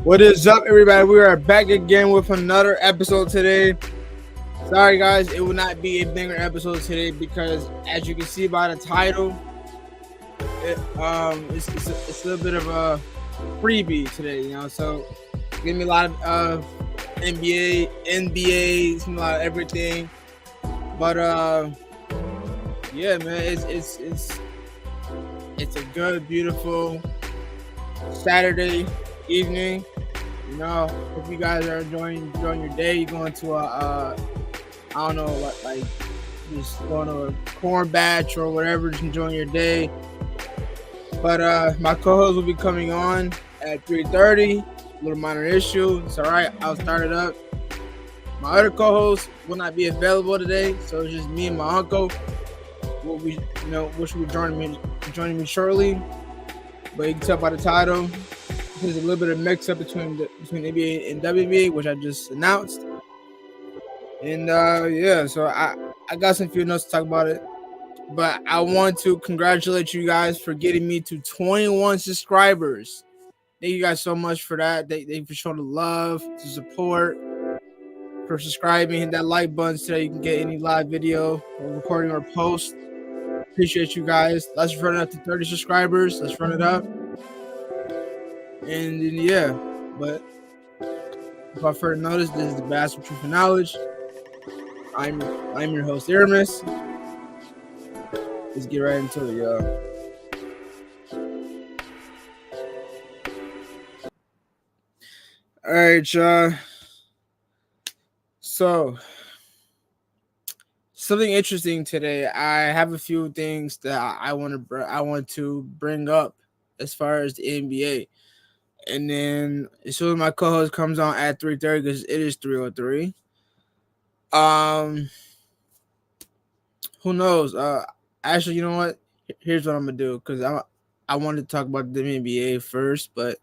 What is up, everybody? We are back again with another episode today. Sorry, guys, it will not be a banger episode today because, as you can see by the title, it's a little bit of a freebie today. So give me a lot of NBA, NBA, a lot of everything. But yeah, man, it's a good, beautiful Saturday evening. Hope you guys are enjoying your day. You're going to I don't know, like just going to a corn batch or whatever, just enjoying your day. But my co-host will be coming on at 3:30. A little minor issue. It's all right. I'll start it up. My other co-host will not be available today, so it's just me and my uncle. Which will be joining me shortly. But you can tell by the title, there's a little bit of mix up between NBA and WNBA, which I just announced. And yeah, so I got some few notes to talk about it. But I want to congratulate you guys for getting me to 21 subscribers. Thank you guys so much for that. Thank you for showing the love, the support, for subscribing, hit that like button so that you can get any live video or recording or post. Appreciate you guys. Let's run it up to 30 subscribers. Let's run it up. And yeah, but without further notice, this is the Bastard Truth and Knowledge. I'm your host, Aramis. Let's get right into it, y'all. All right, y'all. So, something interesting today. I have a few things that I want to bring up as far as the NBA. And then as soon as my co-host comes on at 3:30, because it is 3:03. Who knows? Actually, you know what? Here's what I'm gonna do, because I wanted to talk about the NBA first, but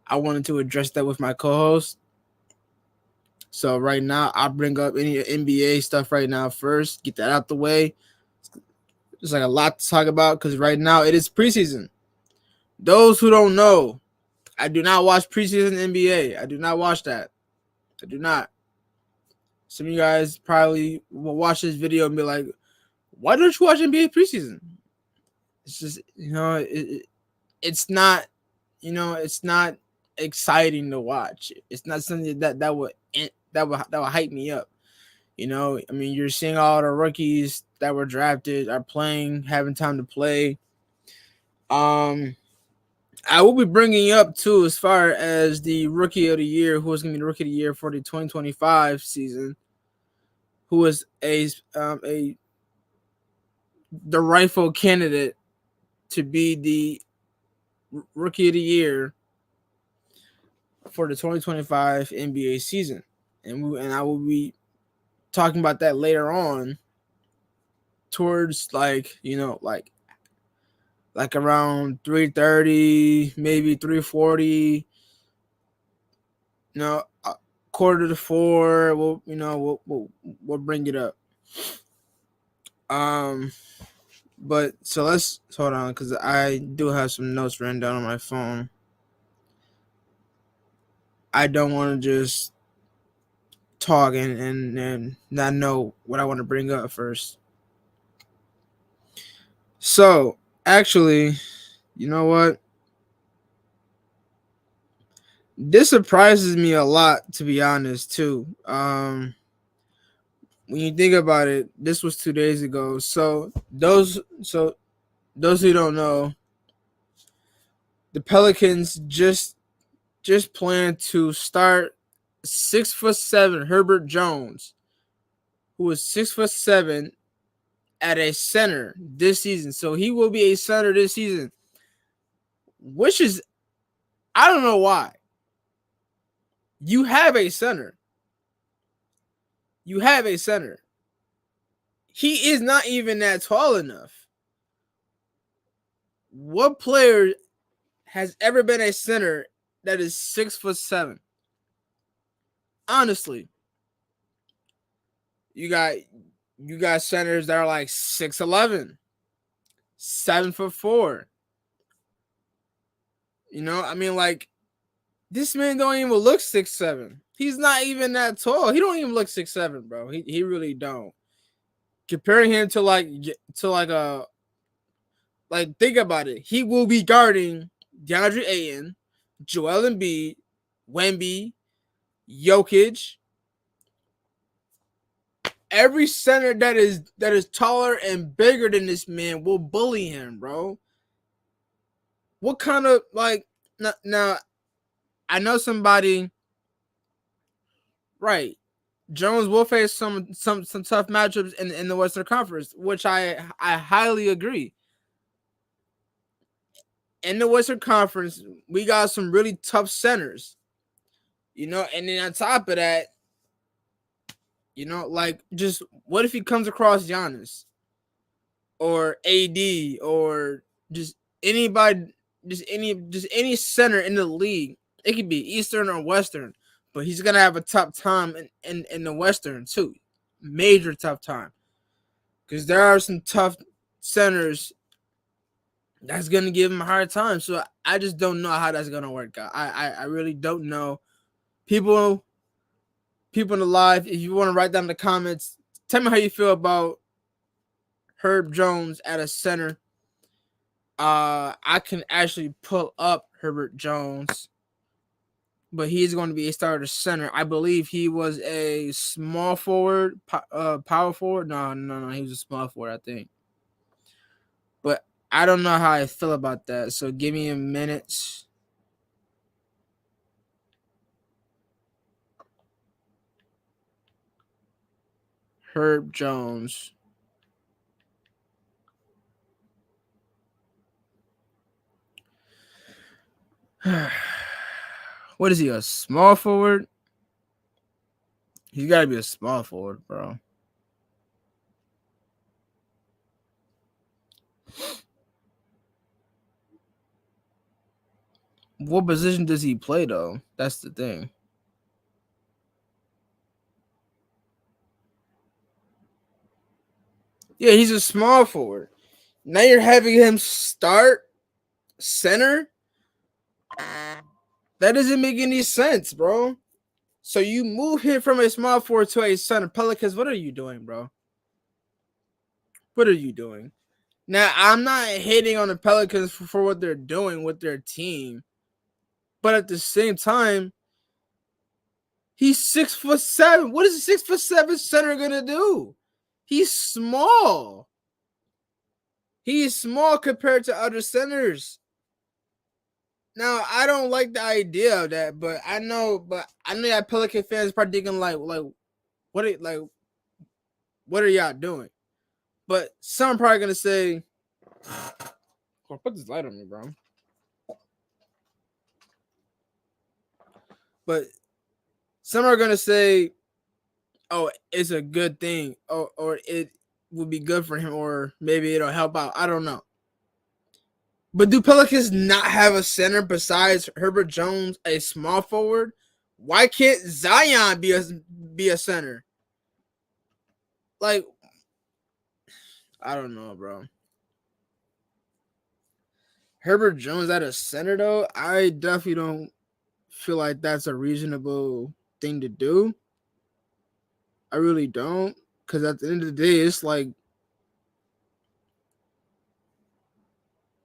I wanted to address that with my co-host. So right now, I'll bring up any NBA stuff right now first. Get that out the way. There's like a lot to talk about because right now it is preseason. Those who don't know, I do not watch preseason NBA. I do not watch that. I do not. Some of you guys probably will watch this video and be like, why don't you watch NBA preseason? It's just, it's not, it's not exciting to watch. It's not something that will hype me up. You're seeing all the rookies that were drafted are playing, having time to play. I will be bringing up too, as far as the rookie of the year, who is going to be the rookie of the year for the 2025 season, who is the rightful candidate to be the rookie of the year for the 2025 NBA season, and I will be talking about that later on, towards like around 3:30, maybe 3:40. Quarter to 4. We'll bring it up. But so let's hold on, because I do have some notes written down on my phone. I don't want to just talk and not know what I want to bring up first. So actually, you know what? This surprises me a lot, to be honest, too. When you think about it, this was 2 days ago. So those who don't know, the Pelicans just plan to start 6'7" Herbert Jones, who is 6'7", at a center this season. So he will be a center this season, which is, I don't know why. You have a center. He is not even that tall enough. What player has ever been a center that is 6'7"? Honestly, you got centers that are like 6'11", 7'4". Like This man don't even look 6'7". He's not even that tall. He don't even look 6'7", bro. He really don't. Comparing him to like a like think about it. He will be guarding DeAndre Ayton, Joel Embiid, Wemby, Jokic. Every center that is taller and bigger than this man will bully him, bro. What kind of like now I know somebody right. Jones will face some tough matchups in the Western Conference, which I highly agree. In the Western Conference, we got some really tough centers, and then on top of that, like just what if he comes across Giannis or AD or just anybody, just any center in the league? It could be Eastern or Western, but he's gonna have a tough time in the Western too, major tough time. Because there are some tough centers that's going to give him a hard time. So I just don't know how that's going to work out. I really don't know. People in the live, if you want to write down in the comments, tell me how you feel about Herb Jones at a center. I can actually pull up Herbert Jones, but he's going to be a starter center. I believe he was a small forward, power forward. No, he was a small forward, I think. But I don't know how I feel about that. So give me a minute. Herb Jones. What is he, a small forward? He's got to be a small forward, bro. What position does he play, though? That's the thing. Yeah, he's a small forward. Now you're having him start center? That doesn't make any sense, bro. So you move him from a small forward to a center. Pelicans, what are you doing, bro? What are you doing? Now, I'm not hating on the Pelicans for what they're doing with their team. But at the same time, he's 6'7". What is a 6'7" center gonna do? He's small. He's small compared to other centers. Now, I don't like the idea of that, but I know that Pelican fans probably thinking what are y'all doing? But some are probably gonna say, put this light on me, bro. But some are gonna say, oh, it's a good thing, or it would be good for him, or maybe it'll help out. I don't know. But do Pelicans not have a center besides Herbert Jones, a small forward? Why can't Zion be a center? Like, I don't know, bro. Herbert Jones at a center, though, I definitely don't feel like that's a reasonable thing to do. I really don't. Because at the end of the day, it's like,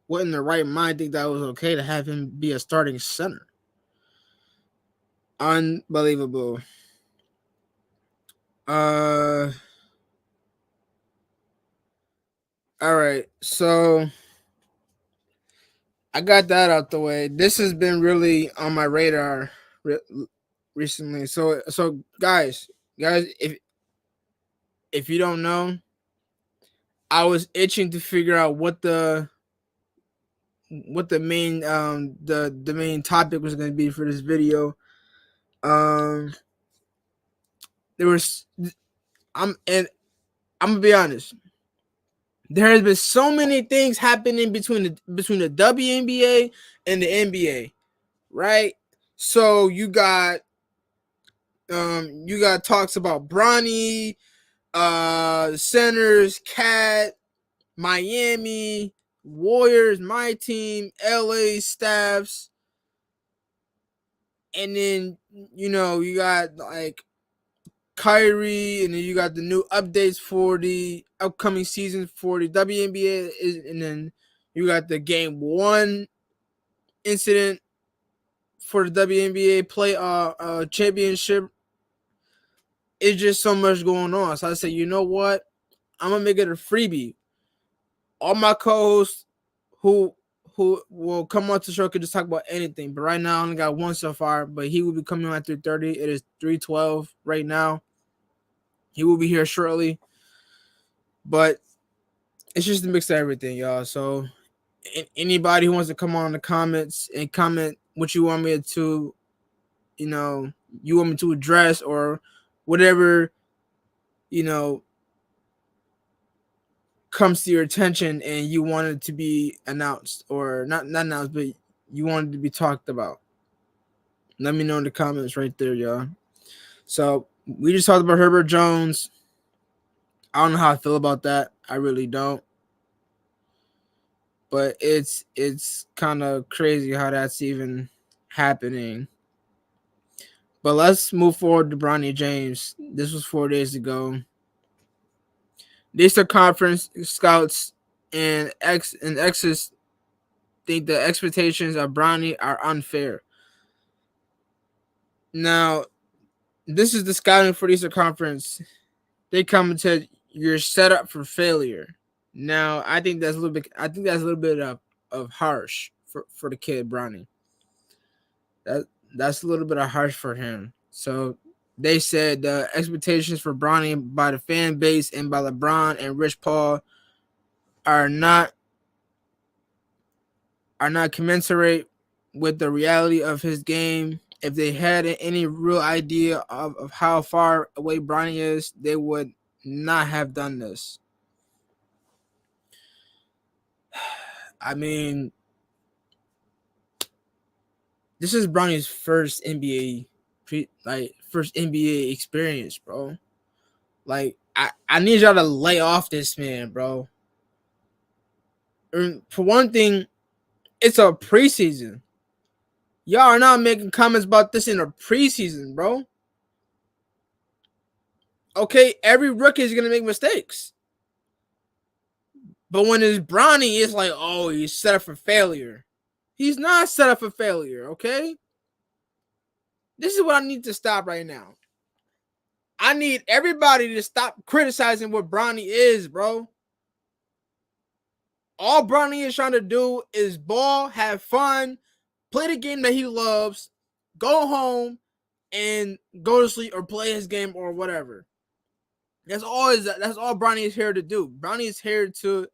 what in the right mind think that was okay to have him be a starting center? Unbelievable. All right. So I got that out the way. This has been really on my radar recently. So guys, if you don't know, I was itching to figure out what the main the main topic was going to be for this video. There was I'm gonna be honest. There has been so many things happening between the WNBA and the NBA, right? So you got talks about Bronny, Centers, Cat, Miami, Warriors, my team, LA staffs. And then you got like Kyrie, and then you got the new updates for the upcoming season for the WNBA, and then you got the game 1 incident for the WNBA play championship. It's just so much going on. So I said, you know what? I'm gonna make it a freebie. All my co-hosts who will come on to the show could just talk about anything. But right now I only got one so far, but he will be coming on at 3:30. It is 3:12 right now. He will be here shortly. But it's just a mix of everything, y'all. So anybody who wants to come on in the comments and comment what you want me to, you want me to address, or whatever, comes to your attention and you want it to be announced, or not announced, but you want it to be talked about. Let me know in the comments right there, y'all. So we just talked about Herbert Jones. I don't know how I feel about that. I really don't. But it's kind of crazy how that's even happening. But let's move forward to Bronny James. This was 4 days ago. The Eastern Conference scouts and exes think the expectations of Bronny are unfair. Now, this is the scouting for the Eastern Conference. They commented, "You're set up for failure." Now, I think that's a little bit. I think that's a little bit of harsh for the kid Bronny. That's a little bit of harsh for him. So they said the expectations for Bronny by the fan base and by LeBron and Rich Paul are not commensurate with the reality of his game. If they had any real idea of how far away Bronny is, they would not have done this. I mean, this is Bronny's first first NBA experience, bro. Like, I need y'all to lay off this man, bro. For one thing, it's a preseason. Y'all are not making comments about this in a preseason, bro. Okay, every rookie is gonna make mistakes. But when it's Bronny, it's like, oh, he's set up for failure. He's not set up for failure, okay? This is what I need to stop right now. I need everybody to stop criticizing what Bronny is, bro. All Bronny is trying to do is ball, have fun, play the game that he loves, go home, and go to sleep or play his game or whatever. That's all Bronny is here to do. Bronny is here to,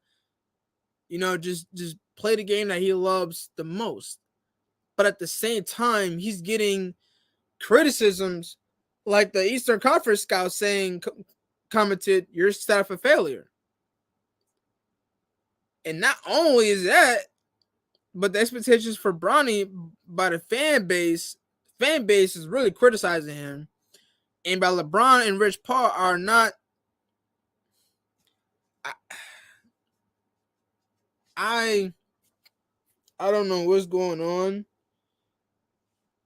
just play the game that he loves the most. But at the same time, he's getting criticisms like the Eastern Conference scouts commented, "You're set up for failure." And not only is that, but the expectations for Bronny by the fan base is really criticizing him. And by LeBron and Rich Paul are not. I don't know what's going on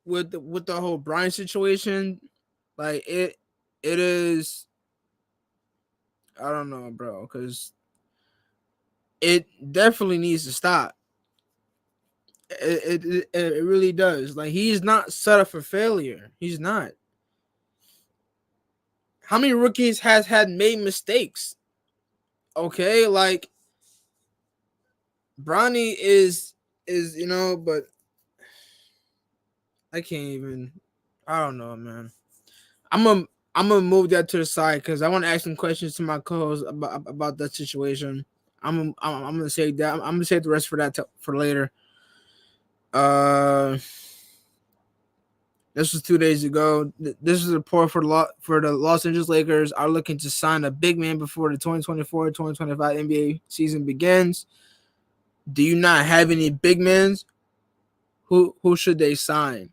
with the whole Bronny situation. Like, it is. I don't know, bro, because it definitely needs to stop. It really does. Like, he's not set up for failure. He's not. How many rookies has had made mistakes? Okay, like, Bronny is but I can't even. I don't know, man. I'm gonna move that to the side because I want to ask some questions to my co-host about that situation. I'm gonna save that. I'm gonna save the rest for that for later. This was 2 days ago. This is a report for the Los Angeles Lakers are looking to sign a big man before the 2024-2025 NBA season begins. Do you not have any big men? Who should they sign?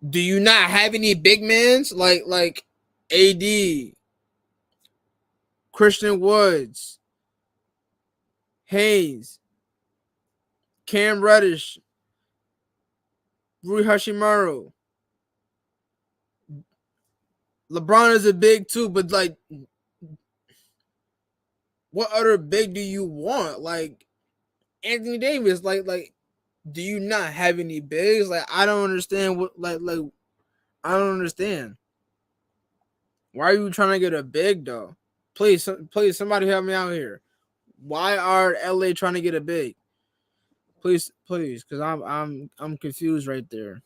Do you not have any big men like AD, Christian Woods, Hayes, Cam Reddish, Rui Hashimaru. LeBron is a big too, but like, what other big do you want? Like Anthony Davis. Do you not have any bigs? Like, I don't understand what. I don't understand. Why are you trying to get a big though? Please, somebody help me out here. Why are LA trying to get a big? Please, because I'm confused right there.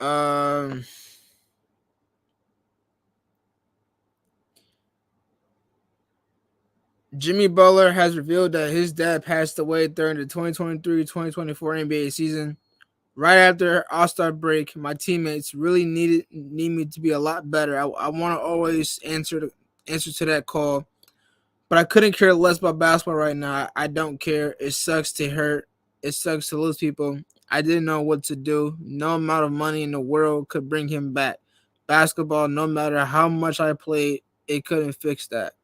Um, Jimmy Butler has revealed that his dad passed away during the 2023-2024 NBA season. Right after All-Star break, my teammates really need me to be a lot better. I want to always answer to that call, but I couldn't care less about basketball right now. I don't care. It sucks to hurt. It sucks to lose people. I didn't know what to do. No amount of money in the world could bring him back. Basketball, no matter how much I played, it couldn't fix that.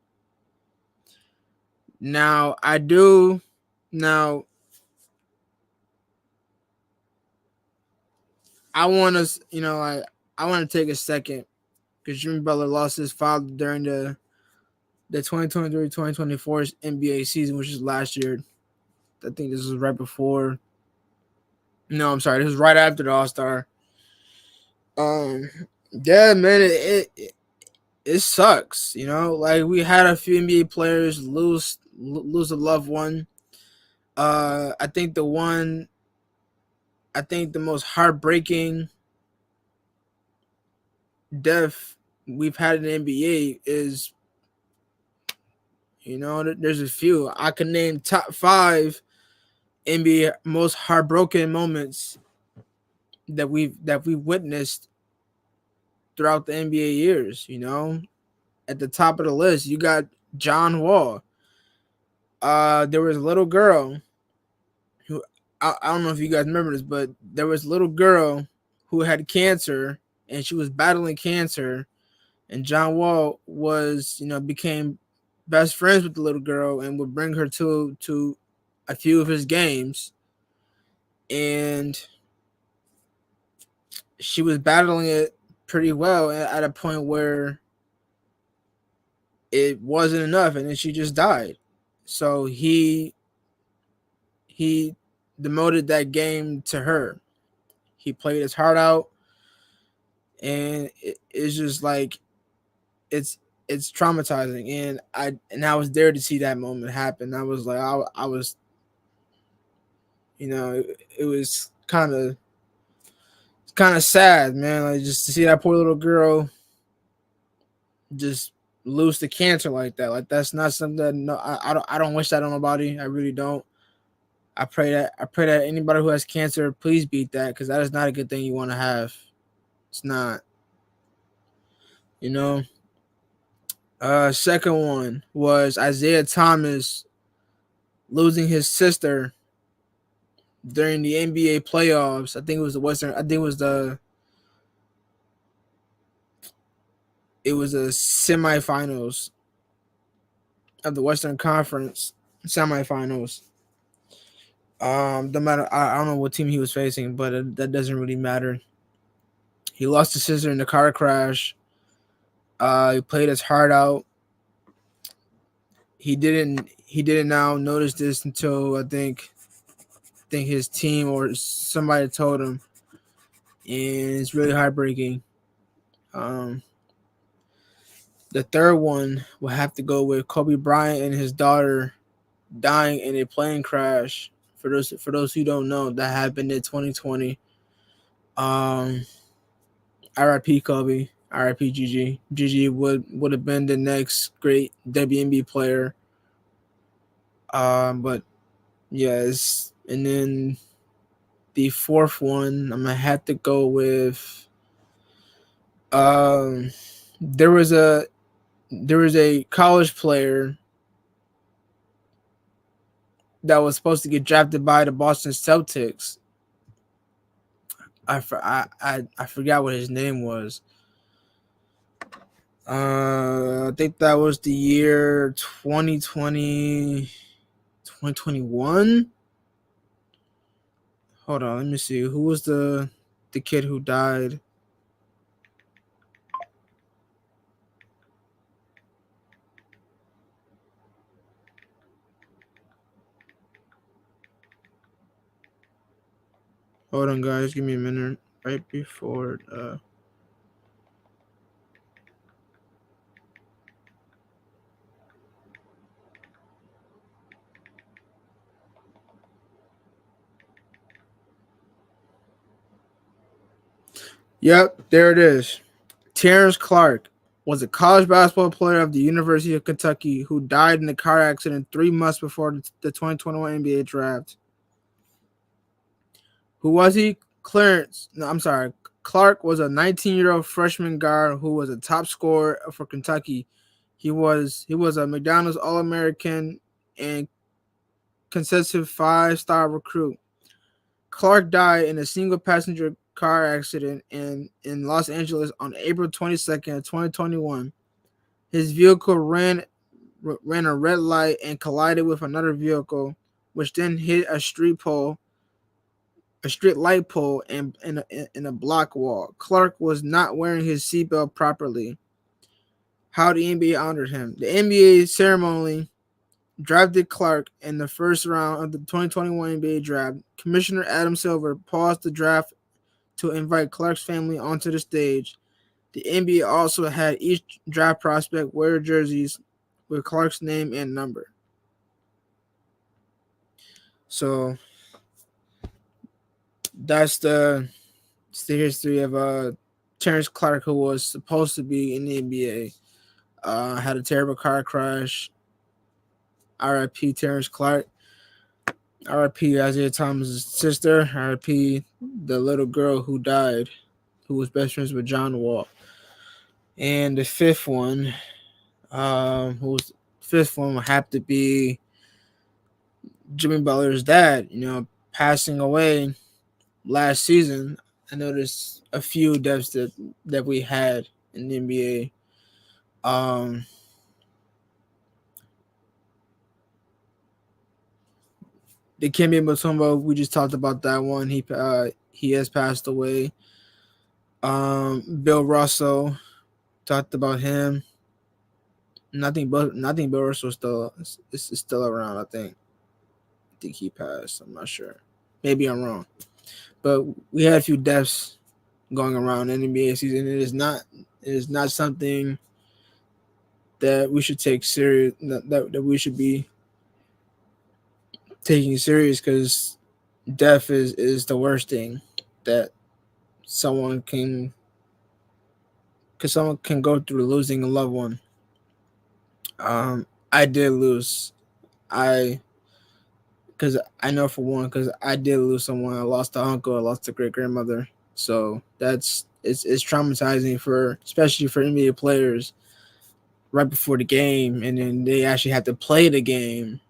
Now I do. Now I want to, I want to take a second because Jimmy Butler lost his father during the 2023-2024 NBA season, which is last year. I think this was right before. No, I'm sorry. This was right after the All Star. Um, yeah, man, it sucks. Like we had a few NBA players lose a loved one. I think the most heartbreaking death we've had in the NBA is, there's a few. I can name top 5 NBA most heartbroken moments that we've witnessed throughout the NBA years. At the top of the list, you got John Wall. There was a little girl who I don't know if you guys remember this, but there was a little girl who had cancer and she was battling cancer, and John Wall became best friends with the little girl and would bring her to a few of his games, and she was battling it pretty well at a point where it wasn't enough, and then she just died. So he demoted that game to her. He played his heart out, and it's just like it's traumatizing. And I was there to see that moment happen. I was like, I was, it was kind of sad, man. Like just to see that poor little girl just lose to cancer like that. Like that's not something that no, I don't wish that on nobody. I really don't. I pray that anybody who has cancer, please beat that, because that is not a good thing you want to have. It's not. You know. Second one was Isaiah Thomas losing his sister during the NBA playoffs. I think it was the Western. I think it was the semifinals of the Western Conference semifinals. No matter, I don't know what team he was facing, but that doesn't really matter. He lost his sister in the car crash. He played his heart out. He didn't now notice this until I think his team or somebody told him, and it's really heartbreaking. Um, the third one will have to go with Kobe Bryant and his daughter dying in a plane crash. For those who don't know, that happened in 2020. Um, RIP Kobe, RIP GG. GG would have been the next great WNBA player. But yes, and then the fourth one, I'm gonna have to go with. Um, there was a college player that was supposed to get drafted by the Boston Celtics. I forgot what his name was. I think that was the year 2020, 2021. Hold on, let me see. Who was the kid who died? Hold on, guys. Give me a minute. Right before. Yep, there it is. Terrence Clark was a college basketball player of the University of Kentucky who died in a car accident 3 months before the 2021 NBA draft. Who was he? Clarence. No, I'm sorry. Clark was a 19-year-old freshman guard who was a top scorer for Kentucky. He was a McDonald's All-American and consecutive 5-star recruit. Clark died in a single passenger car accident in Los Angeles on April 22nd, 2021. His vehicle ran a red light and collided with another vehicle, which then hit a street light pole, and in a block wall. Clark was not wearing his seatbelt properly. How the NBA honored him. The NBA ceremony drafted Clark in the first round of the 2021 NBA draft. Commissioner Adam Silver paused the draft to invite Clark's family onto the stage. The NBA also had each draft prospect wear jerseys with Clark's name and number. So that's the history of Terrence Clark, who was supposed to be in the NBA. Had a terrible car crash. R.I.P. Terrence Clark. R.I.P. Isaiah Thomas' sister. R.I.P. the little girl who died, who was best friends with John Wall. And the fifth one, would have to be Jimmy Butler's dad. Passing away last season. I noticed a few deaths that we had in the NBA. The Dikembe Mutombo, we just talked about that one. He has passed away. Bill Russell, talked about him. Nothing Bill Russell is still around. I think he passed. I'm not sure. Maybe I'm wrong. But we had a few deaths going around in the NBA season. It is not something that we should take serious. That we should be taking serious, because death is the worst thing that someone can go through, losing a loved one. I did lose. I Because I know, for one, because I did lose someone. I lost an uncle. I lost a great grandmother. So it's traumatizing, especially for NBA players, right before the game, and then they actually have to play the game,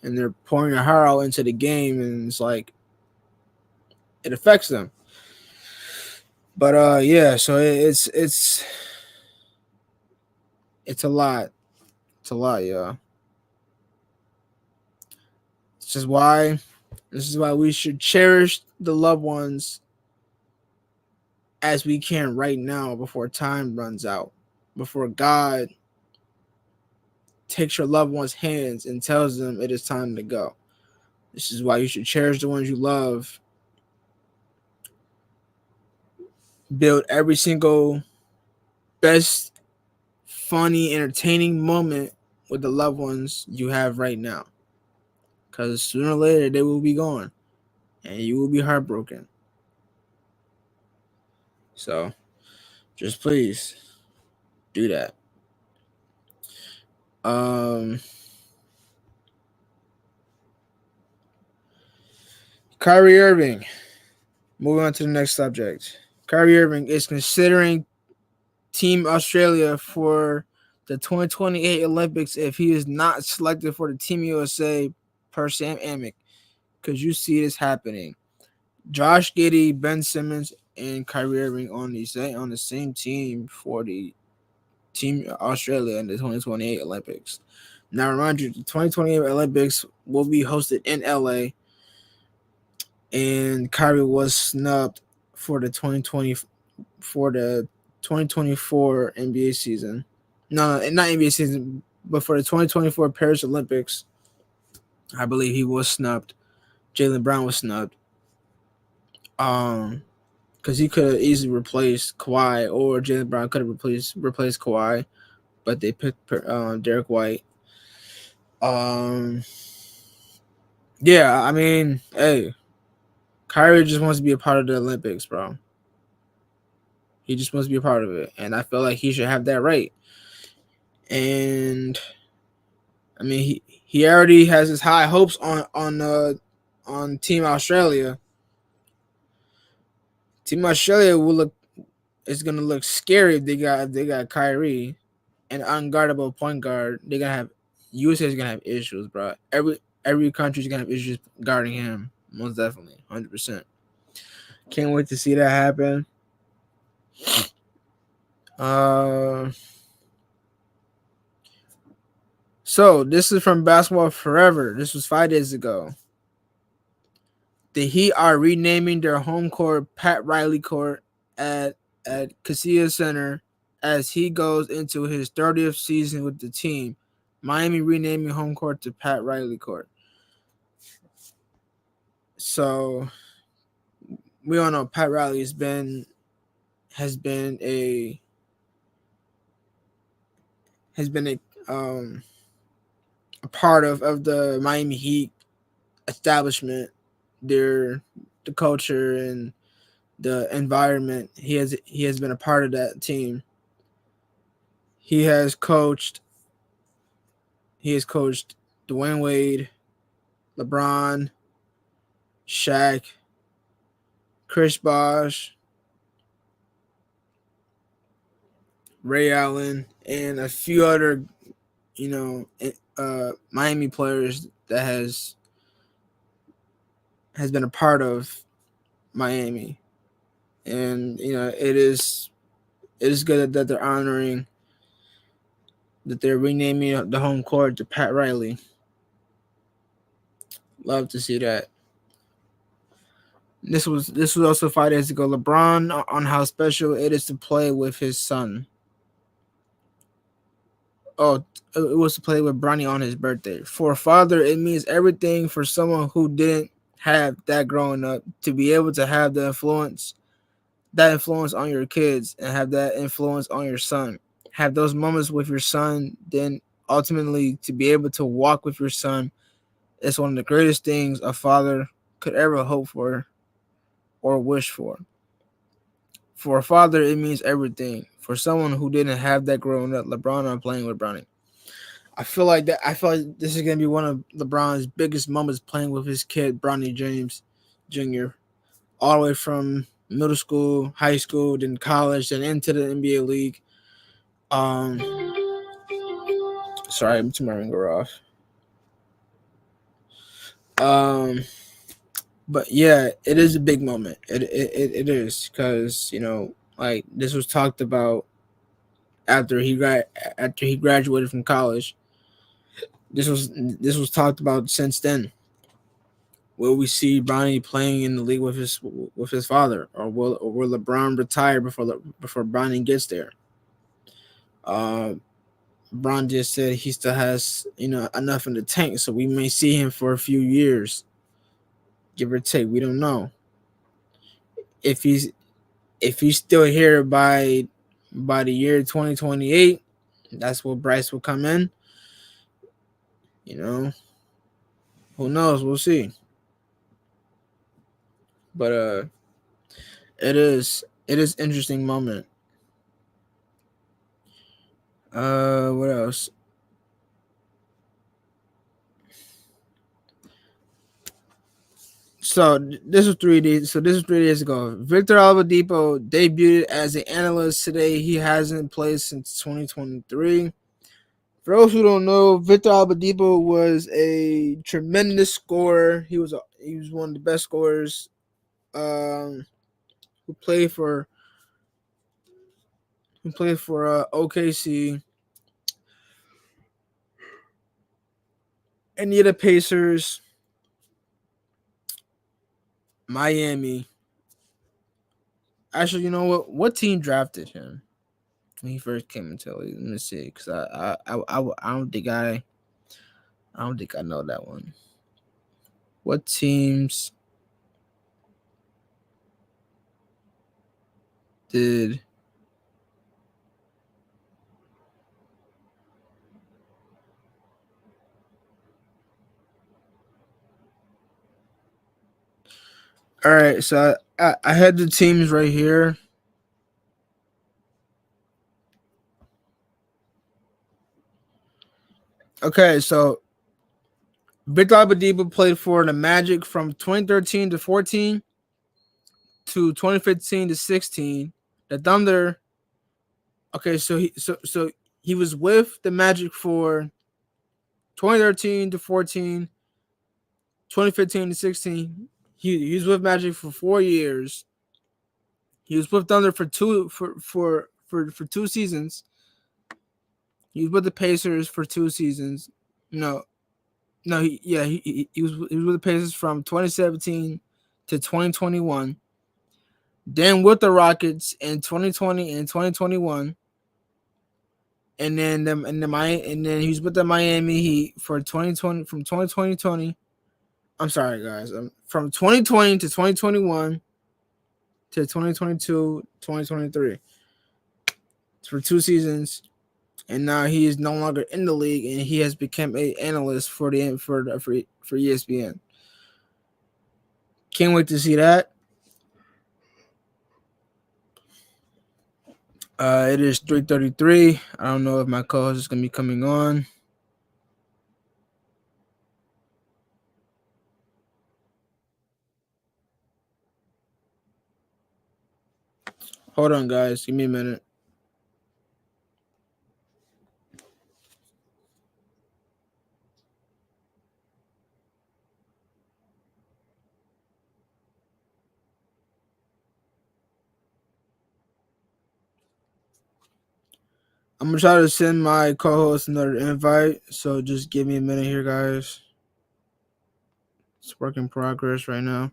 and they're pouring their heart out into the game, and it's like it affects them. But yeah, so it's a lot. It's a lot, yeah. This is why we should cherish the loved ones as we can right now, before time runs out, before God takes your loved one's hands and tells them it is time to go. This is why you should cherish the ones you love. Build every single best, funny, entertaining moment with the loved ones you have right now. Because sooner or later, they will be gone, and you will be heartbroken. So just please do that. Kyrie Irving. Moving on to the next subject. Kyrie Irving is considering Team Australia for the 2028 Olympics if he is not selected for the Team USA, per Sam Amick, because you see this happening. Josh Giddey, Ben Simmons, and Kyrie Irving on the same team for the Team Australia in the 2028 Olympics. Now, remind you, the 2028 Olympics will be hosted in LA. and Kyrie was snubbed for the 2024 NBA season. No, not NBA season, but for the 2024 Paris Olympics, I believe he was snubbed. Jaylen Brown was snubbed. Because he could have easily replaced Kawhi, or Jaylen Brown could have replaced Kawhi, but they picked Derek White. Um, yeah, I mean, hey, Kyrie just wants to be a part of the Olympics, bro. He just wants to be a part of it, and I feel like he should have that right. And I mean, he already has his high hopes on Team Australia. Team Australia will look it's gonna look scary if they got Kyrie, an unguardable point guard. They're gonna have USA is gonna have issues, bro. Every country's gonna have issues guarding him. Most definitely, 100%. Can't wait to see that happen. Uh, so this is from Basketball Forever. This was 5 days ago. The Heat are renaming their home court Pat Riley Court at Casillas Center as he goes into his 30th season with the team. Miami renaming home court to Pat Riley Court. So we all know Pat Riley has been a a part of the Miami Heat establishment, their the culture and the environment. He has been a part of that team. He has coached Dwayne Wade, LeBron, Shaq, Chris Bosh, Ray Allen, and a few other, Miami players that has been a part of Miami. And it is good that they're honoring that they're renaming the home court to Pat Riley. Love to see that. This was also 5 days ago. LeBron on how special it is to play with his son. Oh, it was to play with Bronny on his birthday. For a father, it means everything. For someone who didn't have that growing up, to be able to have that influence on your kids and have that influence on your son. Have those moments with your son, then ultimately to be able to walk with your son is one of the greatest things a father could ever hope for or wish for. For a father, it means everything. For someone who didn't have that growing up, LeBron on playing with Bronny. I feel like this is gonna be one of LeBron's biggest moments playing with his kid, Bronny James Jr. All the way from middle school, high school, then college, then into the NBA league. Sorry, I'm turning my ringer off. But yeah, it is a big moment. It is because like this was talked about after he graduated from college. This was talked about since then. Will we see Bronny playing in the league with his father, or will LeBron retire before Bronny gets there? Bron just said he still has enough in the tank, so we may see him for a few years, give or take. We don't know if he's still here by the year 2028. That's where Bryce will come in. Who knows? We'll see. But it is interesting moment. What else? So this was 3 days. So this was 3 days ago. Victor Oladipo debuted as an analyst today. He hasn't played since 2023. For those who don't know, Victor Oladipo was a tremendous scorer. He was one of the best scorers. Who played for OKC. Any of the Pacers. Miami. Actually, you know what? What team drafted him when he first came into the league? Let me see, because I don't think I know that one. What teams did? All right, so I had the teams right here. Okay, so Victor Abadiba played for the Magic from 2013 to 14 to 2015 to 16. The Thunder. Okay, so he was with the Magic for 2013 to 14, 2015 to 16. He was with Magic for 4 years. He was with Thunder for 2 seasons. He was with the Pacers for 2 seasons. No, no, he was with the Pacers from 2017 to 2021. Then with the Rockets in 2020 and 2021, and then he was with the Miami Heat for 2020 from 2020. I'm sorry, guys. From 2020 to 2021 to 2022, 2023 for 2 seasons, and now he is no longer in the league, and he has become an analyst for ESPN. Can't wait to see that. It is 3:33. I don't know if my co-host is gonna be coming on. Hold on, guys. Give me a minute. I'm gonna try to send my co-host another invite. So just give me a minute here, guys. It's work in progress right now.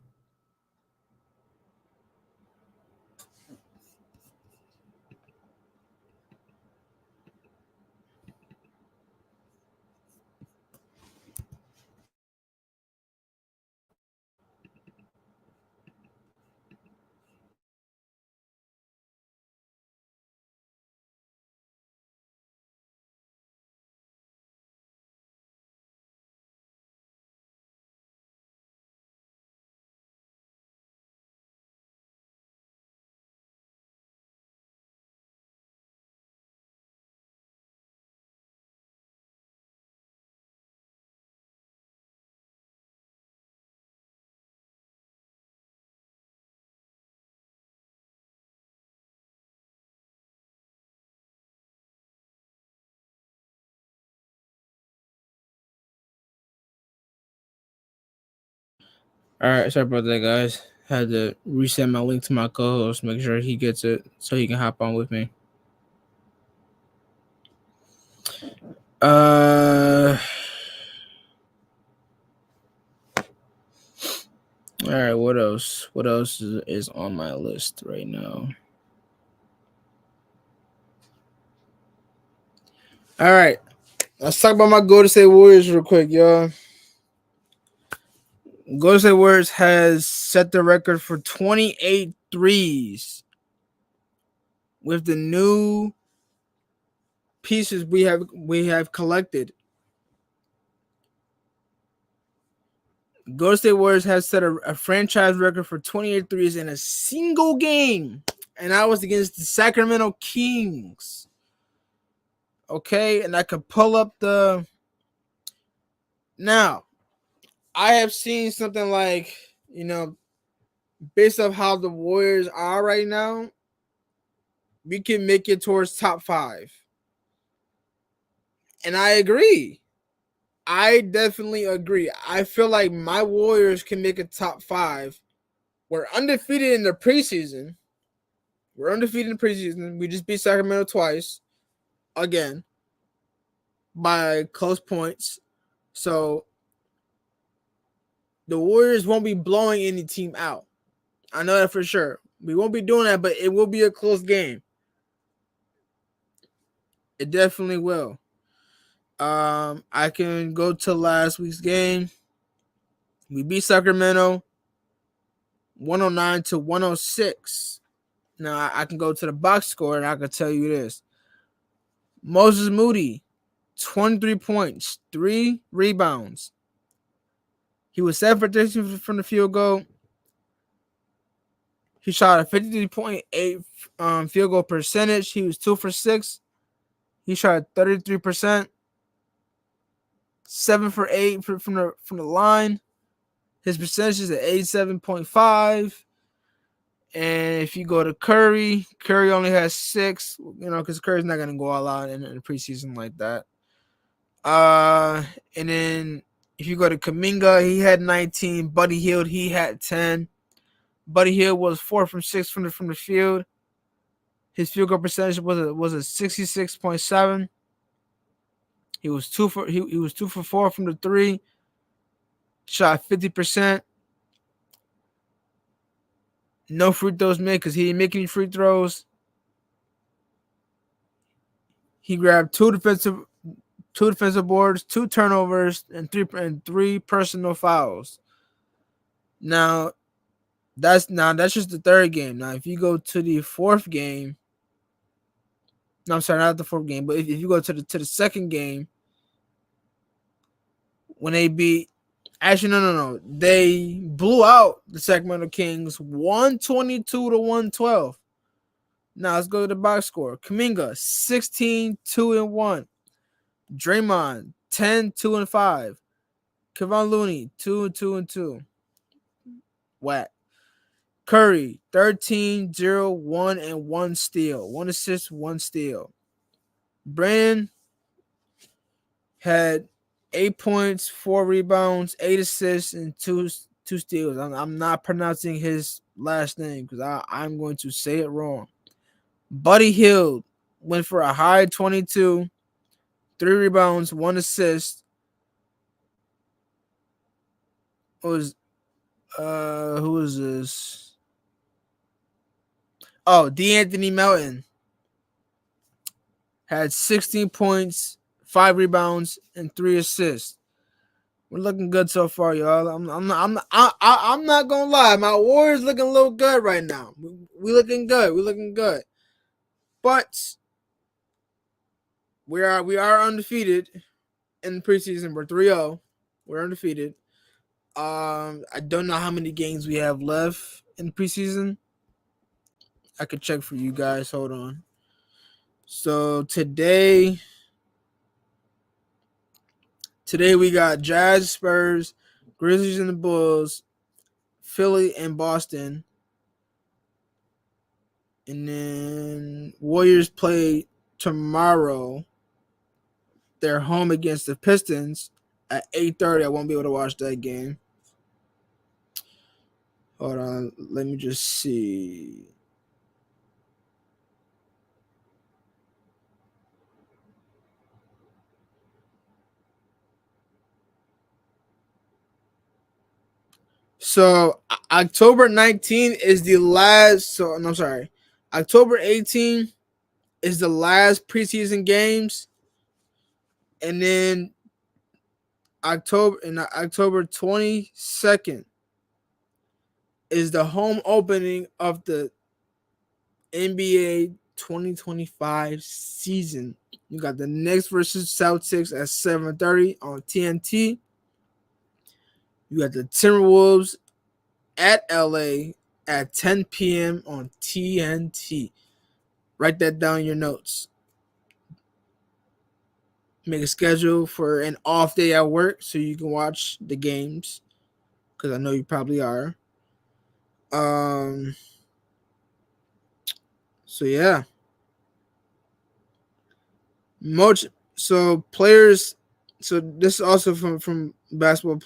All right, sorry about that, guys. Had to reset my link to my co-host, make sure he gets it so he can hop on with me. Uh, all right. What else? What else is on my list right now? All right, let's talk about my Golden State Warriors real quick, y'all. Golden State Warriors has set the record for 28 threes with the new pieces we have collected. Golden State Warriors has set a franchise record for 28 threes in a single game, and that was against the Sacramento Kings. Okay, and I could pull up the. Now, I have seen something like, based off how the Warriors are right now, we can make it towards top 5. And I agree. I definitely agree. I feel like my Warriors can make a top 5. We're undefeated in the preseason. We just beat Sacramento twice, again, by close points. So the Warriors won't be blowing any team out. I know that for sure. We won't be doing that, but it will be a close game. It definitely will. I can go to last week's game. We beat Sacramento 109-106. Now I can go to the box score and I can tell you this. Moses Moody, 23 points, 3 rebounds. He was 7 for 13 from the field goal. He shot a 53.8 field goal percentage. He was 2 for 6. He shot 33%. 7 for 8 from the line. His percentage is at 87.5. And if you go to Curry only has 6, because Curry's not going to go all out in the preseason like that. And then if you go to Kuminga, he had 19. Buddy Hield, he had 10. Buddy Hield was 4 from 6 from the field. His field goal percentage was a 66.7. He was 2 for 4 from the 3. Shot 50%. No free throws made because he didn't make any free throws. He grabbed two defensive boards, 2 turnovers, and 3 personal fouls. Now that's just the third game. Now if you go to the fourth game, no, I'm sorry, not the fourth game, but if you go to the second game, when they beat. Actually, no. They blew out the Sacramento Kings 122-112. Now let's go to the box score. Kuminga 16, 2 and 1. Draymond 10, 2 and 5. Kevon Looney 2 and 2. Whack. Curry 13, 0, 1 and 1 steal. 1 assist, 1 steal. Brandon had 8 points, 4 rebounds, 8 assists, and 2 steals. I'm not pronouncing his last name because I'm going to say it wrong. Buddy Hield went for a high 22, 3 rebounds, 1 assist. Who is this? Oh, DeAnthony Melton had 16 points, 5 rebounds, and 3 assists. We're looking good so far, y'all. I'm not gonna lie. My Warriors looking a little good right now. We looking good. But we are undefeated in the preseason. We're 3-0. We're undefeated. I don't know how many games we have left in the preseason. I could check for you guys. Hold on. So today we got Jazz, Spurs, Grizzlies, and the Bulls, Philly, and Boston. And then Warriors play tomorrow. They're home against the Pistons at 8:30. I won't be able to watch that game. Hold on. Let me just see. So October 19th is the last. So I'm sorry. October 18th is the last preseason games, and then October 22nd is the home opening of the NBA 2025 season. You got the Knicks versus Celtics at 7:30 on TNT. You got the Timberwolves at LA at 10 p.m. on TNT. Write that down in your notes. Make a schedule for an off day at work so you can watch the games, because I know you probably are. So yeah. Players. So this is also from Basketball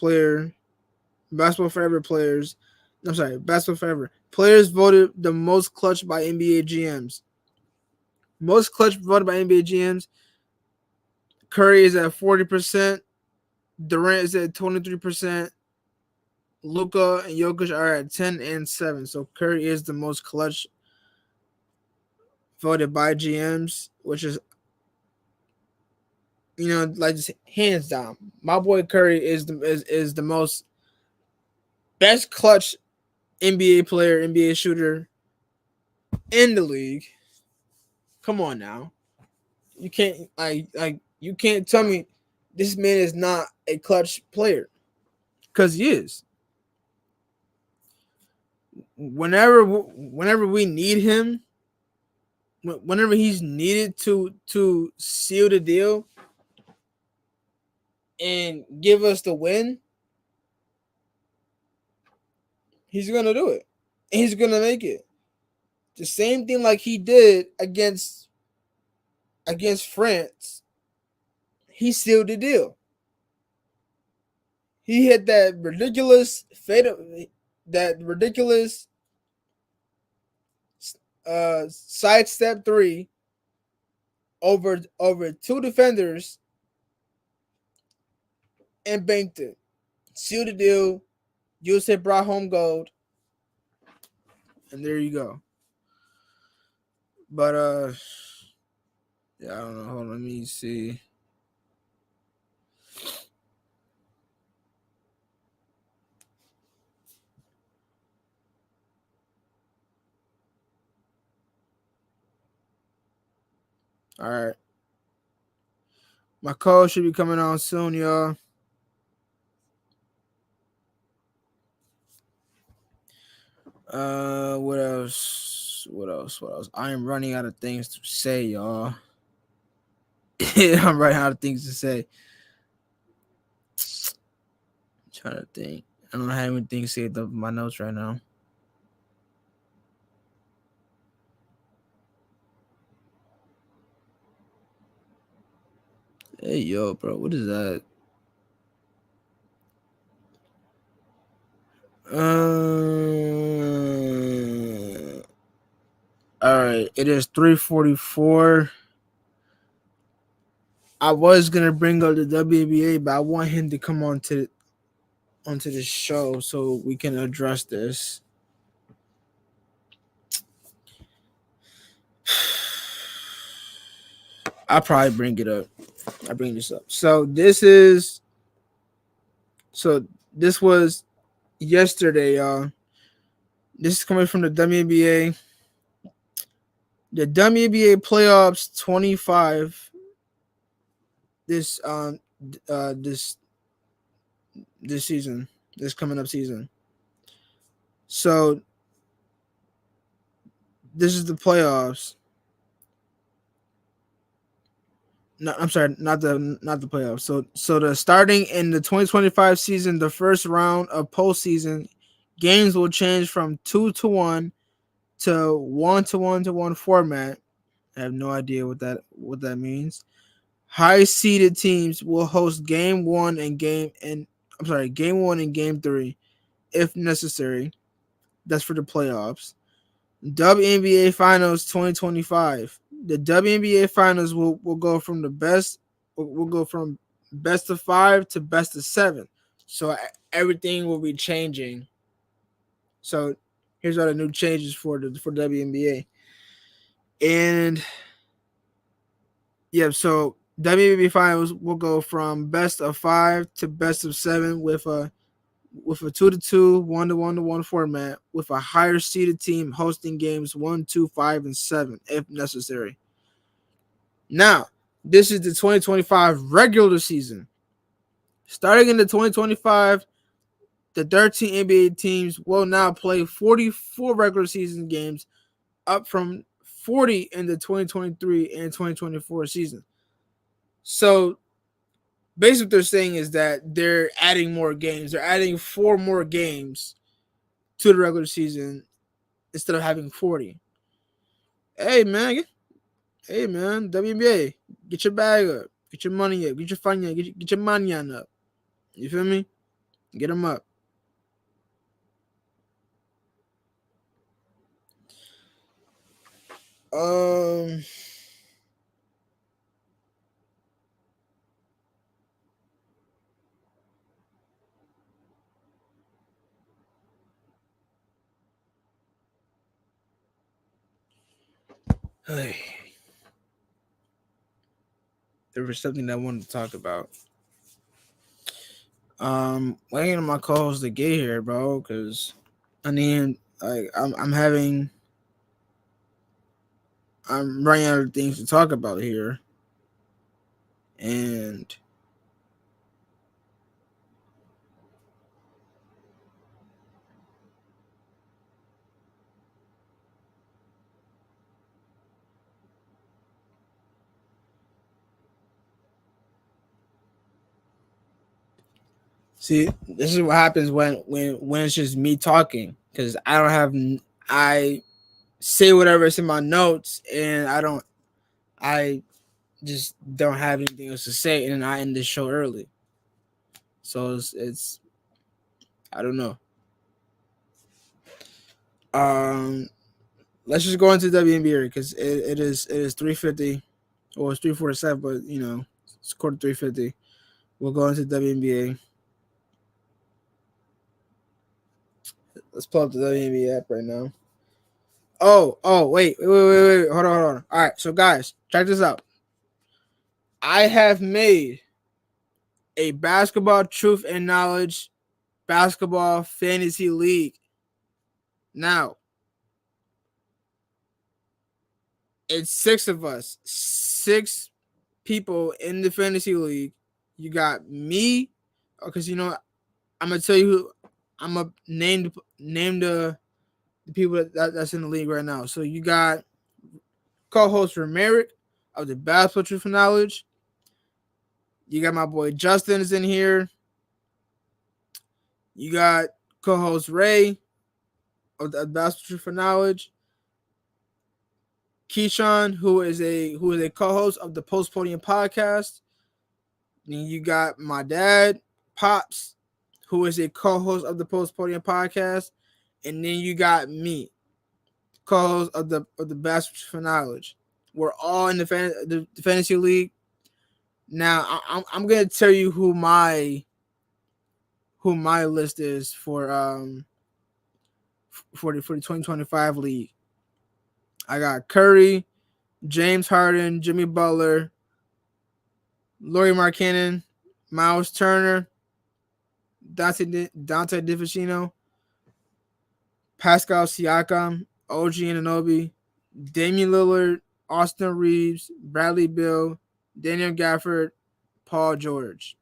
Forever players. I'm sorry, Basketball Forever. Players voted the most clutch by NBA GMs. Most clutch voted by NBA GMs. Curry is at 40%. Durant is at 23%. Luka and Jokic are at 10 and 7. So Curry is the most clutch voted by GMs, which is, like just hands down. My boy Curry is the most best clutch NBA player, NBA shooter in the league. Come on now. You can't you can't tell me this man is not a clutch player, because he is. Whenever we need him, whenever he's needed to seal the deal and give us the win, he's gonna do it. And he's gonna make it. The same thing like he did against France. He sealed the deal. He hit that ridiculous sidestep three over two defenders and banked it. Sealed the deal. USA brought home gold, and there you go. But yeah, I don't know. Hold on, let me see. All right, my call should be coming on soon, y'all. What else? What else? What else? I am running out of things to say, y'all. I'm running out of things to say. I'm trying to think. I don't have anything saved up in my notes right now. Hey, yo, bro, what is that? All right, it is 3:44. I was gonna bring up the WNBA, but I want him to come onto the show so we can address this. I'll probably bring it up. I bring this up. This was yesterday, y'all. This is coming from the WNBA. The WNBA playoffs 25. This this season, this coming up season. So this is the playoffs. No, I'm sorry, not the playoffs. So the starting in the 2025 season, the first round of postseason games will change from 2-1 to 1-1 format. I have no idea what that means. High seeded teams will host game one and game 3 if necessary. That's for the playoffs. WNBA Finals 2025. The WNBA Finals will go from best of 5 to best of 7. So everything will be changing. So here's all the new changes for WNBA. And yeah, so WNBA Finals will go from best of 5 to best of 7 with a 2-2, 1-1 format, with a higher seeded team hosting games 1, 2, 5, and 7 if necessary. Now, this is the 2025 regular season. Starting in the 2025, the 13 NBA teams will now play 44 regular season games, up from 40 in the 2023 and 2024 season. So basically what they're saying is that they're adding more games. They're adding 4 more games to the regular season instead of having 40. Hey man, WNBA, get your bag up, get your money up, get your fun up, get your money on up. You feel me? Get them up. Um, Hey, there was something that I wanted to talk about. Waiting on my co-host to get here, bro, because I need like I'm running out of things to talk about here, and see, this is what happens when it's just me talking, because I say whatever's in my notes, and I just don't have anything else to say, and I end the show early. So it's I don't know. Um, let's just go into WNBA because it is 3:50, or it's 3:47, but it's quarter 3:50. We'll go into WNBA. Let's pull up the WNBA app right now. Wait. Hold on. All right, so guys, check this out. I have made a basketball truth and knowledge basketball fantasy league. Now, it's six of us, six people in the fantasy league. You got me, because I'm gonna tell you who I'm gonna name the people that's in the league right now. So you got co-host Romerick of the Basketball Truth and Knowledge. You got my boy Justin is in here. You got co-host Ray of the Basketball Truth and Knowledge. Keyshawn, who is a co-host of the Post Podium podcast. Then you got my dad, Pops, who is a co-host of the Post Podium podcast, and then you got me, co-host of the Basketball Truth and Knowledge. We're all in the fantasy league. Now I'm gonna tell you who my list is for the 2025 league. I got Curry, James Harden, Jimmy Butler, Laurie Markkanen, Miles Turner, Dante DiVincenzo, Pascal Siakam, OG Anunoby, Damian Lillard, Austin Reeves, Bradley Beal, Daniel Gafford, Paul George.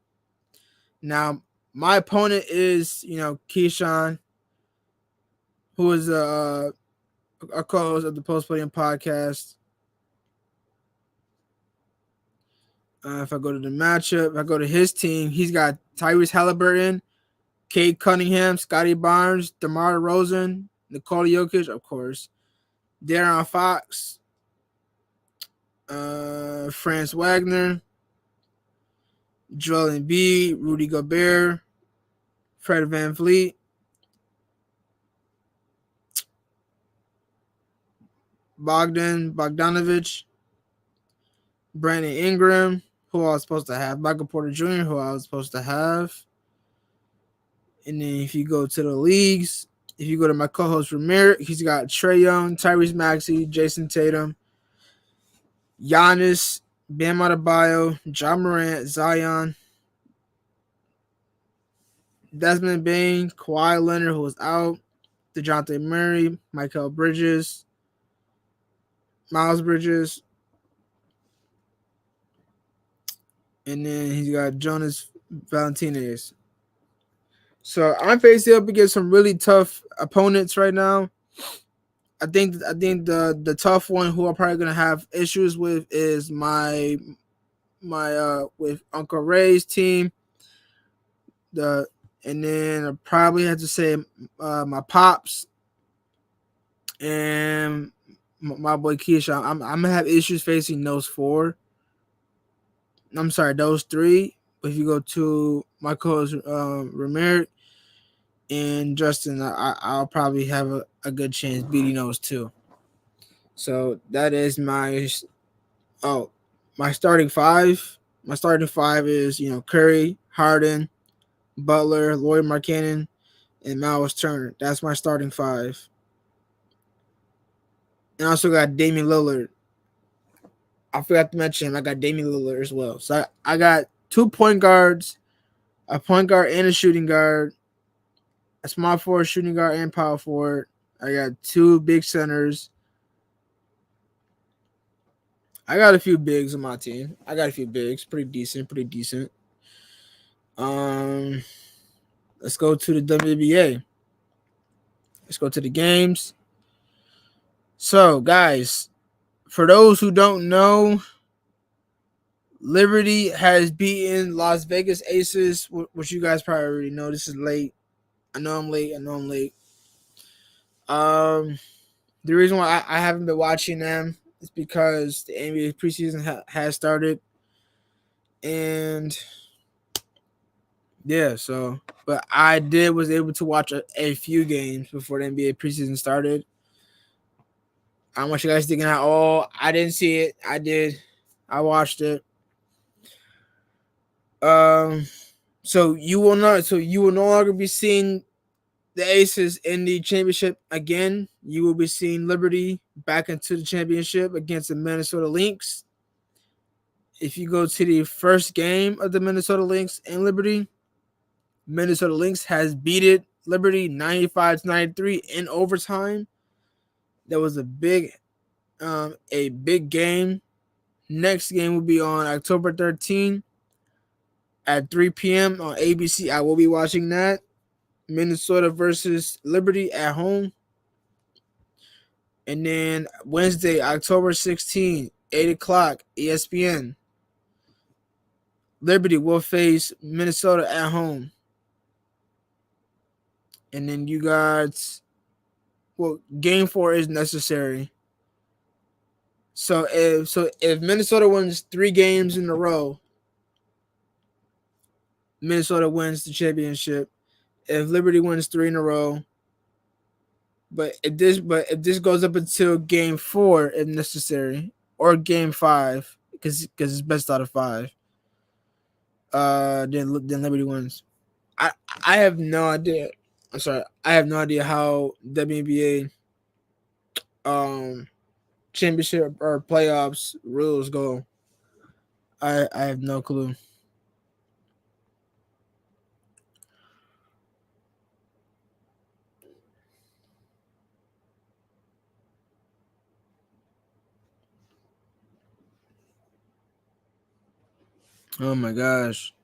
Now, my opponent is, Keyshawn, who is a co-host of the Post Podium podcast. If I go to the matchup, if I go to his team, he's got Tyrese Halliburton, Cade Cunningham, Scotty Barnes, DeMar DeRozan, Nikola Jokic, of course, De'Aaron Fox, Franz Wagner, Joel Embiid, Rudy Gobert, Fred VanVleet, Bogdanovich, Brandon Ingram, who I was supposed to have, Michael Porter Jr., who I was supposed to have. And then if you go to the leagues, if you go to my co-host Ramir, he's got Trae Young, Tyrese Maxey, Jason Tatum, Giannis, Bam Adebayo, John Morant, Zion, Desmond Bain, Kawhi Leonard, who was out, DeJounte Murray, Michael Bridges, Miles Bridges, and then he's got Jonas Valanciunas. So I'm facing up against some really tough opponents right now. I think the tough one who I'm probably gonna have issues with is my with Uncle Ray's team. And then I probably have to say my pops and my boy Keisha. I'm gonna have issues facing those four. I'm sorry, those three. But if you go to my co-host Ramir and Justin, I'll probably have a good chance beating those two. So that is my starting five. My starting five is Curry, Harden, Butler, Lloyd Markkanen, and Miles Turner. That's my starting five. And I also got Damian Lillard I forgot to mention him. I got Damian Lillard as well. So I got 2 point guards, a point guard and a shooting guard, a small forward, shooting guard, and power forward. I got 2 big centers. I got a few bigs on my team. I got a few bigs, pretty decent, pretty decent. Um, let's go to the WNBA. Let's go to the games. So, guys, for those who don't know, Liberty has beaten Las Vegas Aces, which you guys probably already know. This is late. I know I'm late. I know I'm late. The reason why I haven't been watching them is because the NBA preseason has started, and yeah, so but I was able to watch a few games before the NBA preseason started. I don't want you guys thinking, oh, I didn't see it. I did. I watched it. Um, so you will not. So you will no longer be seeing the Aces in the championship again. You will be seeing Liberty back into the championship against the Minnesota Lynx. If you go to the first game of the Minnesota Lynx and Liberty, Minnesota Lynx has beaten Liberty 95-93 in overtime. That was a big game. Next game will be on October 13th at 3 p.m. on ABC. I will be watching that. Minnesota versus Liberty at home. And then Wednesday, October 16th, 8 o'clock, ESPN. Liberty will face Minnesota at home. And then you got, well, game 4 is necessary. So if Minnesota wins 3 games in a row, Minnesota wins the championship. If Liberty wins 3 in a row, but if this goes up until game 4, if necessary, or game 5, because it's best out of 5, then Liberty wins. I I have no idea. I'm sorry. I have no idea how WNBA championship or playoffs rules go. I have no clue. Oh my gosh.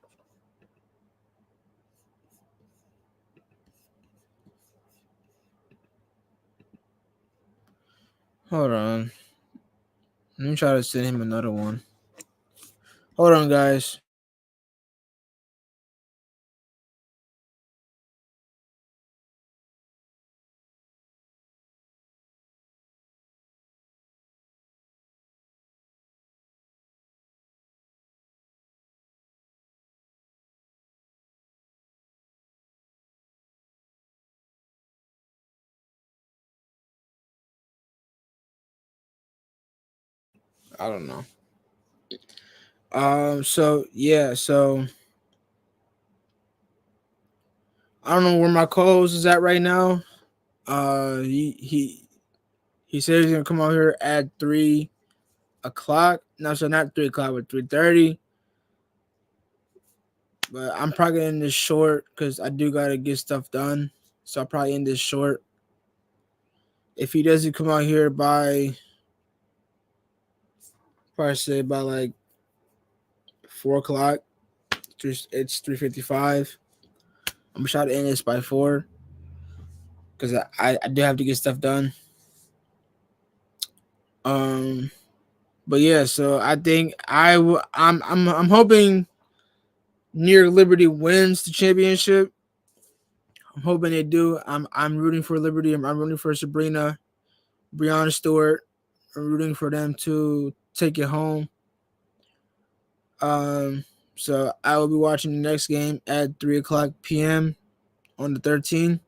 Hold on. Let me try to send him another one. Hold on, guys. I don't know. So yeah, so I don't know where my co-host is at right now. He said he's gonna come out here at 3 o'clock. No, so not 3 o'clock, but 3:30. But I'm probably gonna end this short because I do gotta get stuff done. So I'll probably end this short. If he doesn't come out here by, probably say by like 4 o'clock, it's 3:55. I'm gonna try to end this by 4 because I do have to get stuff done. Um, but yeah, so I think I'm hoping New York Liberty wins the championship. I'm hoping they do. I'm rooting for Liberty. I'm rooting for Sabrina, Breonna Stewart. I'm rooting for them to take it home. Um, so I will be watching the next game at 3 o'clock p.m. on the 13th.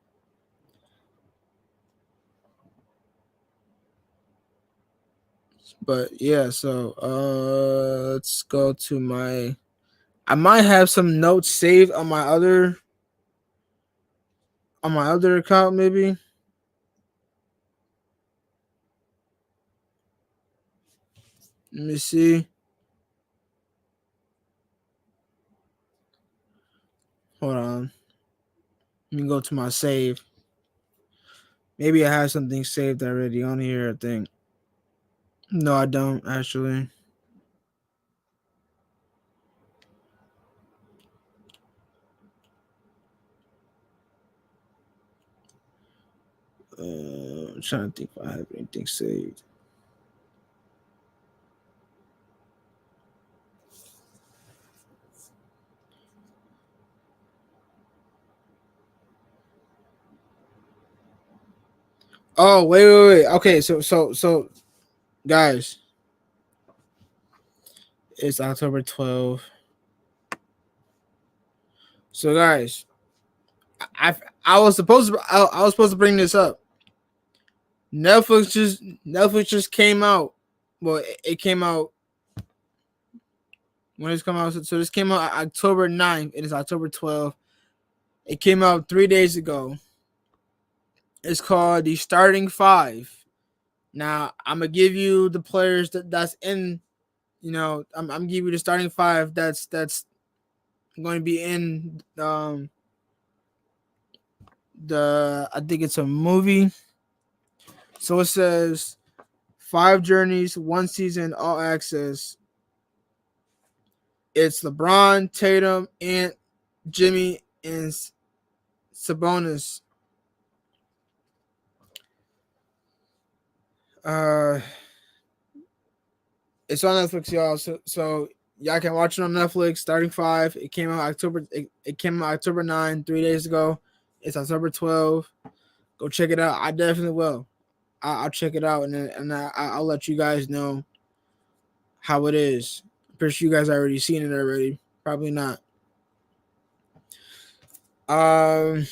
But yeah, so let's go to my. I might have some notes saved on my other account, maybe. Let me see. Hold on. Let me go to my save. Maybe I have something saved already on here, I think. No, I don't, actually. I'm trying to think if I have anything saved. Oh, wait. Okay, so guys, it's October 12th. So guys, I was supposed to I was supposed to bring this up. Netflix just came out. Well, it came out when it's come out. So this came out October 9th. It is October 12th. It came out 3 days ago. It's called The Starting Five. Now I'm gonna give you the players that's in. I'm giving you the starting five that's going to be in the I think it's a movie. So it says 5 journeys, 1 season, all access. It's LeBron, Tatum, Ant, Jimmy, and Sabonis. It's on Netflix, y'all. So y'all can watch it on Netflix. Starting Five. It came out October. It came out October 9, 3 days ago. It's October 12. Go check it out. I definitely will. I'll check it out and I'll let you guys know how it is. I'm pretty sure you guys already seen it already. Probably not. I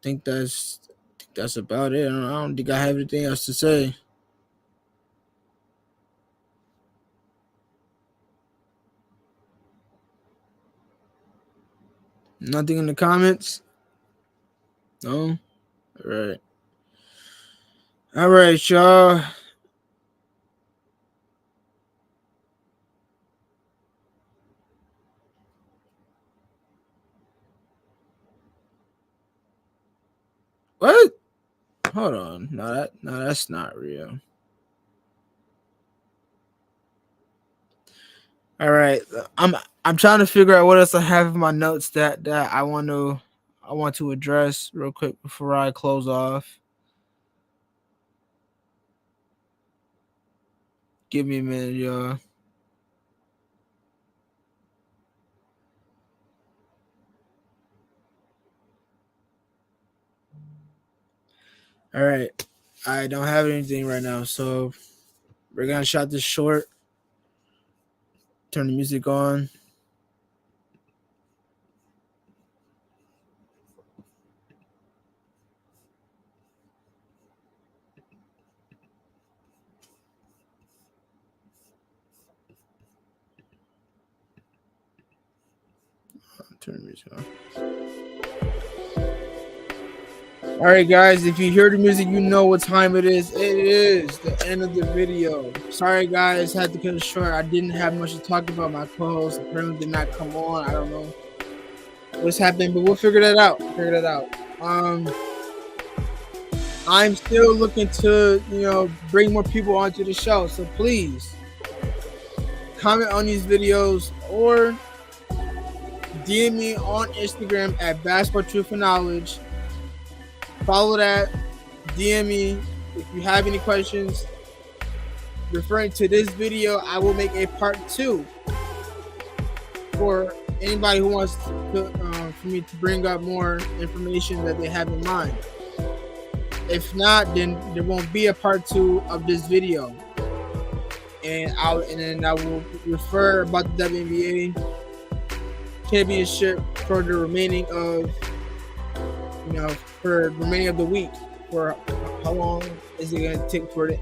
think that's about it. I don't think I have anything else to say. Nothing in the comments? No? All right, y'all. What? Hold on. No, that's not real. All right. I'm trying to figure out what else I have in my notes that I want to address real quick before I close off. Give me a minute, y'all. All right. I don't have anything right now, so we're gonna shot this short. Turn the music on. Turn the music on. All right, guys. If you hear the music, you know what time it is. It is the end of the video. Sorry, guys. Had to cut it short. I didn't have much to talk about. My co-host apparently did not come on. I don't know what's happening, but we'll figure that out. I'm still looking to, bring more people onto the show. So please comment on these videos or DM me on Instagram at Basketball Truth and Knowledge. Follow that. DM me if you have any questions referring to this video. I will make a part 2 for anybody who wants to, for me to bring up more information that they have in mind. If not, then there won't be a part 2 of this video, and then I will refer about the WNBA championship for the remaining of the week. For how long is it going to take for the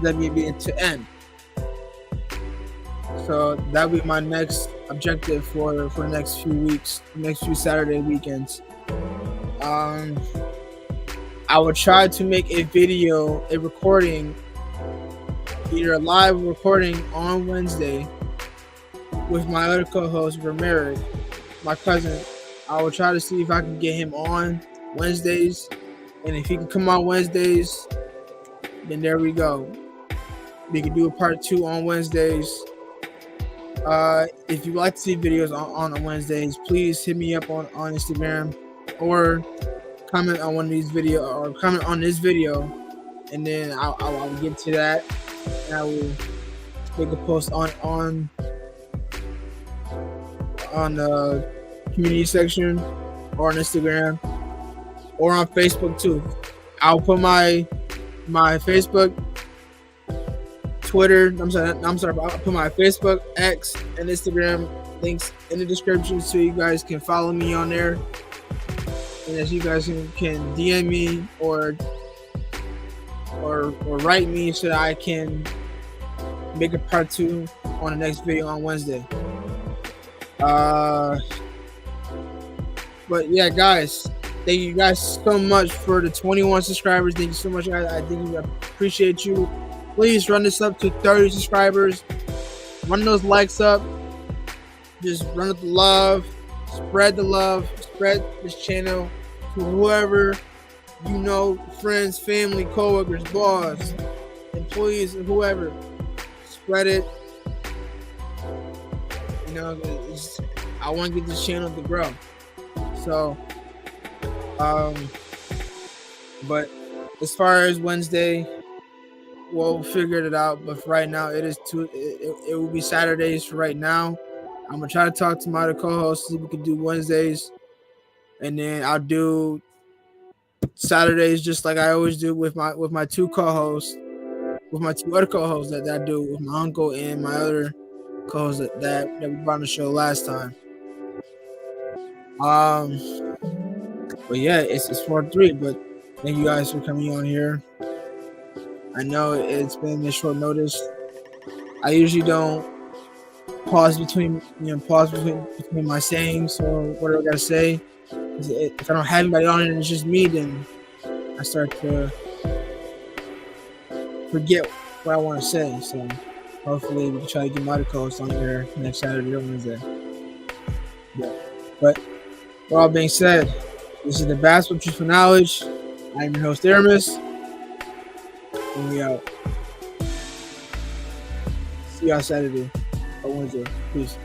WNBA to end? So that'll be my next objective for the next few weeks, next few Saturday weekends. I will try to make a video, a recording, either a live recording on Wednesday with my other co-host, Romeric, my cousin. I will try to see if I can get him on Wednesdays. And if he can come on Wednesdays, then there we go. We can do a part 2 on Wednesdays. If you like to see videos on Wednesdays, please hit me up on Instagram or comment on one of these videos or comment on this video, and then I'll get to that, and I will make a post on the community section or on Instagram or on Facebook too. I'll put my Facebook, Twitter. I'm sorry. I'll put my Facebook, X, and Instagram links in the description so you guys can follow me on there, and as you guys can DM me or write me so that I can make a part 2 on the next video on Wednesday. But yeah, guys, thank you guys so much for the 21 subscribers. Thank you so much, guys. I appreciate you. Please run this up to 30 subscribers. Run those likes up. Just run up the love. Spread the love. Spread this channel to whoever you know, friends, family, coworkers, boss, employees, whoever. Spread it. You know, I want to get this channel to grow. So, but as far as Wednesday, we'll figure it out. But for right now, it will be Saturdays for right now. I'm gonna try to talk to my other co-hosts, see if we can do Wednesdays, and then I'll do Saturdays just like I always do with my two co-hosts, with my two other co-hosts that I do with my uncle and my other co-host that we brought on the show last time. But yeah, it's 4-3. But thank you guys for coming on here. I know it's been a short notice. I usually don't pause between my sayings or whatever I gotta say. If I don't have anybody on it and it's just me, then I start to forget what I want to say. So hopefully we can try to get my co-host on here next Saturday or Wednesday. Yeah. But with all being said, this is the Basketball Truth for Knowledge. I am your host, Aramis. And we out. See y'all Saturday or Wednesday. Peace.